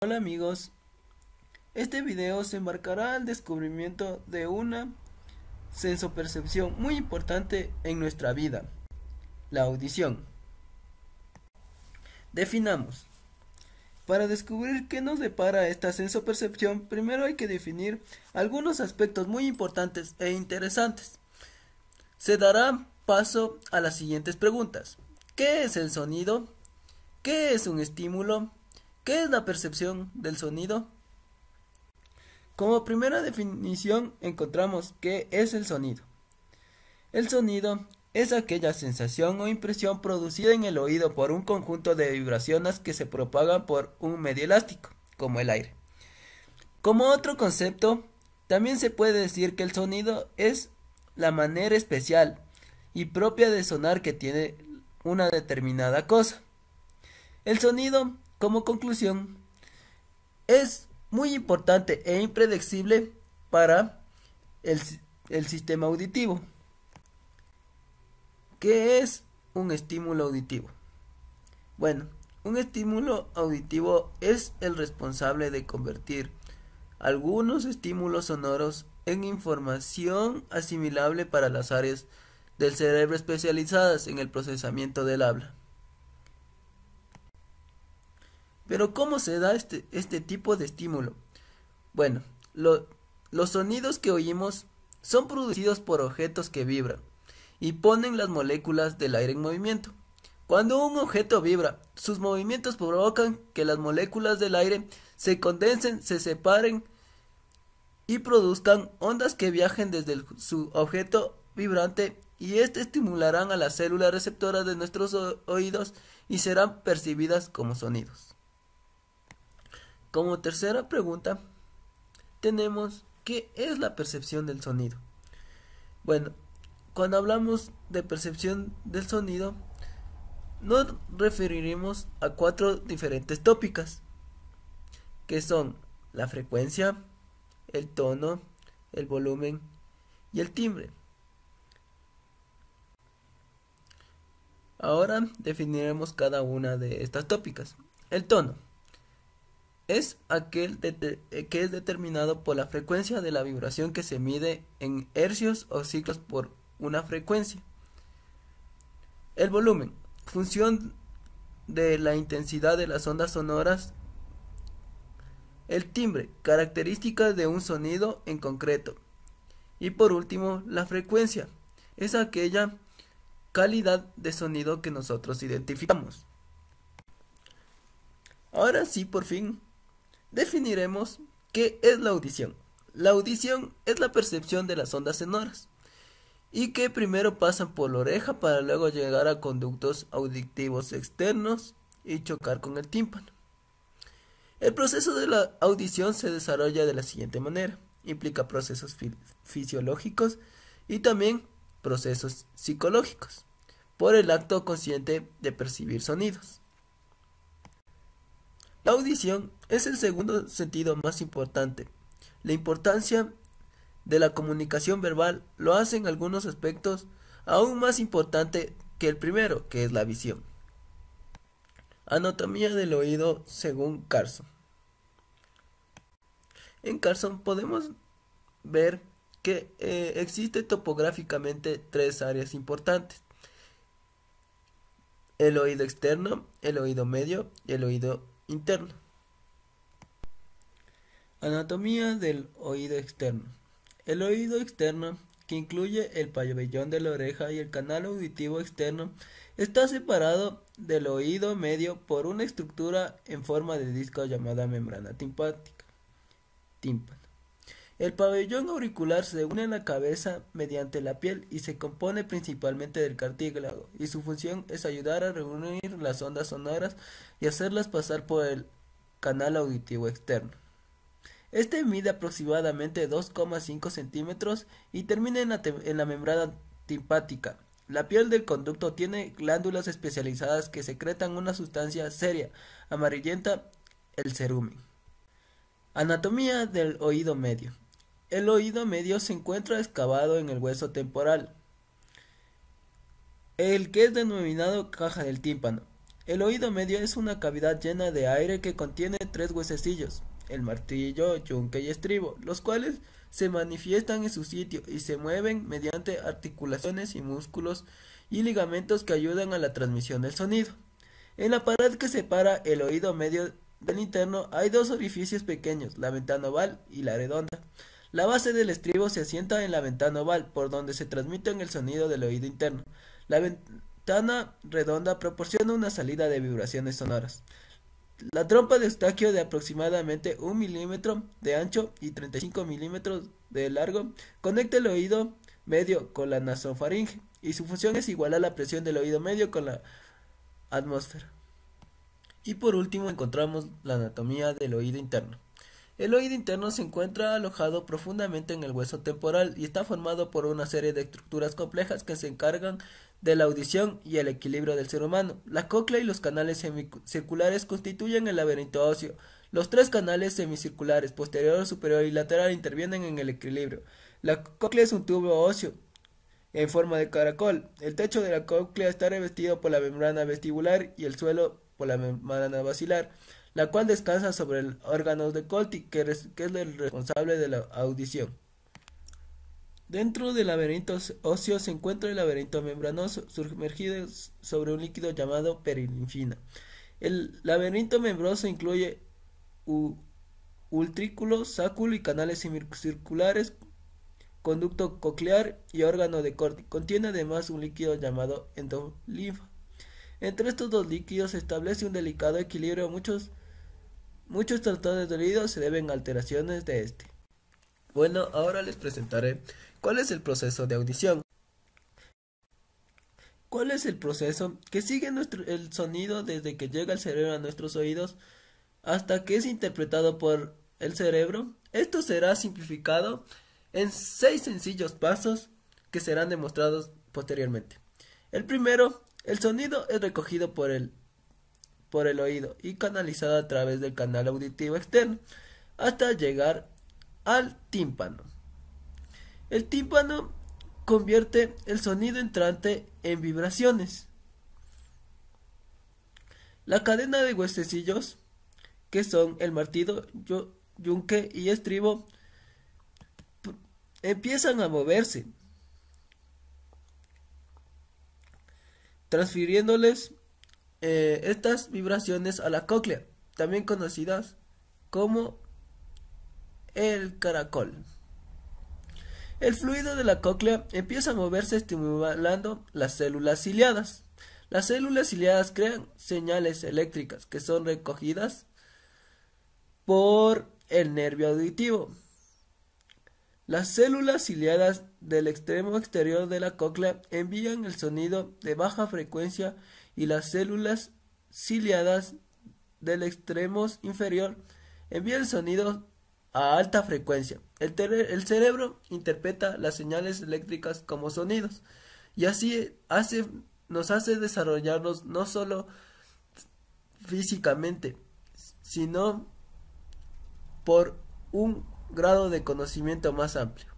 Hola amigos, este video se enmarcará al descubrimiento de una sensopercepción muy importante en nuestra vida, la audición. Definamos. Para descubrir qué nos depara esta sensopercepción, primero hay que definir algunos aspectos muy importantes e interesantes. Se dará paso a las siguientes preguntas. ¿Qué es el sonido? ¿Qué es un estímulo? ¿Qué es la percepción del sonido? Como primera definición encontramos qué es el sonido. El sonido es aquella sensación o impresión producida en el oído por un conjunto de vibraciones que se propagan por un medio elástico, como el aire. Como otro concepto, también se puede decir que el sonido es la manera especial y propia de sonar que tiene una determinada cosa. El sonido, como conclusión, es muy importante e impredecible para el sistema auditivo. ¿Qué es un estímulo auditivo? Bueno, un estímulo auditivo es el responsable de convertir algunos estímulos sonoros en información asimilable para las áreas del cerebro especializadas en el procesamiento del habla. Pero ¿cómo se da este tipo de estímulo? Bueno, los sonidos que oímos son producidos por objetos que vibran y ponen las moléculas del aire en movimiento. Cuando un objeto vibra, sus movimientos provocan que las moléculas del aire se condensen, se separen y produzcan ondas que viajen desde su objeto vibrante y estimularán a las células receptoras de nuestros oídos y serán percibidas como sonidos. Como tercera pregunta, tenemos ¿qué es la percepción del sonido? Bueno, cuando hablamos de percepción del sonido, nos referiremos a 4 diferentes tópicas, que son la frecuencia, el tono, el volumen y el timbre. Ahora definiremos cada una de estas tópicas. El tono es aquel que es determinado por la frecuencia de la vibración que se mide en hercios o ciclos por una frecuencia. El volumen, función de la intensidad de las ondas sonoras. El timbre, característica de un sonido en concreto. Y por último, la frecuencia, es aquella calidad de sonido que nosotros identificamos. Ahora sí, por fin, definiremos qué es la audición. La audición es la percepción de las ondas sonoras y que primero pasan por la oreja para luego llegar a conductos auditivos externos y chocar con el tímpano. El proceso de la audición se desarrolla de la siguiente manera. Implica procesos fisiológicos y también procesos psicológicos por el acto consciente de percibir sonidos. La audición es el segundo sentido más importante. La importancia de la comunicación verbal lo hace en algunos aspectos aún más importante que el primero, que es la visión. Anatomía del oído según Carson. En Carson podemos ver que existe topográficamente 3 áreas importantes: el oído externo, el oído medio y el oído interno. Anatomía del oído externo. El oído externo, que incluye el pabellón de la oreja y el canal auditivo externo, está separado del oído medio por una estructura en forma de disco llamada membrana timpánica, tímpano. El pabellón auricular se une a la cabeza mediante la piel y se compone principalmente del cartílago, y su función es ayudar a reunir las ondas sonoras y hacerlas pasar por el canal auditivo externo. Este mide aproximadamente 2,5 centímetros y termina en la membrana timpática. La piel del conducto tiene glándulas especializadas que secretan una sustancia seria, amarillenta, el cerumen. Anatomía del oído medio. El oído medio se encuentra excavado en el hueso temporal, el que es denominado caja del tímpano. El oído medio es una cavidad llena de aire que contiene tres huesecillos, el martillo, yunque y estribo, los cuales se manifiestan en su sitio y se mueven mediante articulaciones y músculos y ligamentos que ayudan a la transmisión del sonido. En la pared que separa el oído medio del interno hay dos orificios pequeños, la ventana oval y la redonda. La base del estribo se asienta en la ventana oval, por donde se transmite el sonido del oído interno. La ventana redonda proporciona una salida de vibraciones sonoras. La trompa de Eustaquio, de aproximadamente 1 milímetro de ancho y 35 milímetros de largo, conecta el oído medio con la nasofaringe y su función es igualar la presión del oído medio con la atmósfera. Y por último encontramos la anatomía del oído interno. El oído interno se encuentra alojado profundamente en el hueso temporal y está formado por una serie de estructuras complejas que se encargan de la audición y el equilibrio del ser humano. La cóclea y los canales semicirculares constituyen el laberinto óseo. Los tres canales semicirculares, posterior, superior y lateral, intervienen en el equilibrio. La cóclea es un tubo óseo en forma de caracol. El techo de la cóclea está revestido por la membrana vestibular y el suelo por la membrana basilar, la cual descansa sobre el órgano de Colti, que es el responsable de la audición. Dentro del laberinto óseo se encuentra el laberinto membranoso, sumergido sobre un líquido llamado perilinfina. El laberinto membroso incluye utrículo, sáculo y canales semicirculares, conducto coclear y órgano de Corti. Contiene además un líquido llamado endolinfa. Entre estos dos líquidos se establece un delicado equilibrio. Muchos trastornos del oído se deben a alteraciones de este. Bueno, ahora les presentaré cuál es el proceso de audición. ¿Cuál es el proceso que sigue el sonido desde que llega el cerebro a nuestros oídos hasta que es interpretado por el cerebro? Esto será simplificado en 6 sencillos pasos que serán demostrados posteriormente. El primero, el sonido es recogido por el oído y canalizado a través del canal auditivo externo hasta llegar al tímpano. El tímpano convierte el sonido entrante en vibraciones. La cadena de huesecillos, que son el martillo, yunque y estribo, empiezan a moverse, transfiriéndoles estas vibraciones a la cóclea, también conocidas como el caracol. El fluido de la cóclea empieza a moverse estimulando las células ciliadas. Las células ciliadas crean señales eléctricas que son recogidas por el nervio auditivo. Las células ciliadas del extremo exterior de la cóclea envían el sonido de baja frecuencia y las células ciliadas del extremo inferior envían el sonido a alta frecuencia. El cerebro interpreta las señales eléctricas como sonidos y así nos hace desarrollarnos no solo físicamente, sino por un grado de conocimiento más amplio.